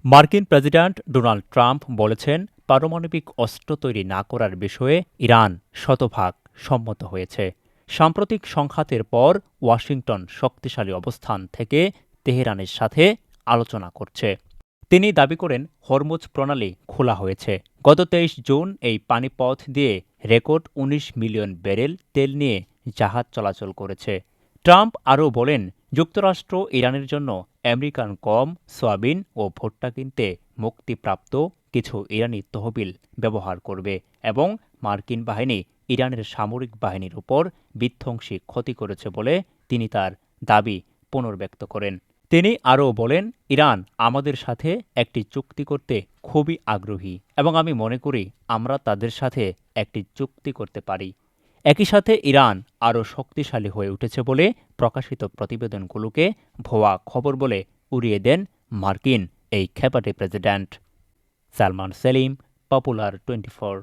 মার্কিন president Donald Trump বলেছেন, পারমাণবিক অস্ত্র তৈরি না করার বিষয়ে ইরান শতভাগ সম্মত হয়েছে। সাম্প্রতিক সংঘাতের পর ওয়াশিংটন শক্তিশালী অবস্থান থেকে তেহরানের সাথে আলোচনা করছে। তিনি দাবি করেন, হরমুজ প্রণালী খোলা হয়েছে। গত ২৩ জুন এই পানিপথ দিয়ে রেকর্ড ১৯ মিলিয়ন ব্যারেল তেল নিয়ে জাহাজ চলাচল করেছে। ট্রাম্প আরও বলেন, যুক্তরাষ্ট্র ইরানের জন্য আমেরিকান গম, সয়াবিন ও ভুট্টা কিনতে মুক্তিপ্রাপ্ত কিছু ইরানি তহবিল ব্যবহার করবে এবং মার্কিন বাহিনী ইরানের সামরিক বাহিনীর উপর বিধ্বংসী ক্ষতি করেছে বলে তিনি তার দাবি পুনর্ব্যক্ত করেন। তিনি আরও বলেন, ইরান আমাদের সাথে একটি চুক্তি করতে খুবই আগ্রহী এবং আমি মনে করি আমরা তাদের সাথে একটি চুক্তি করতে পারি। একই সাথে ইরান আরও শক্তিশালী হয়ে উঠেছে বলে প্রকাশিত প্রতিবেদনগুলোকে ভুয়া খবর বলে উড়িয়ে দেন মার্কিন এই খেপাটে প্রেসিডেন্ট। সালমান সেলিম, পপুলার 24।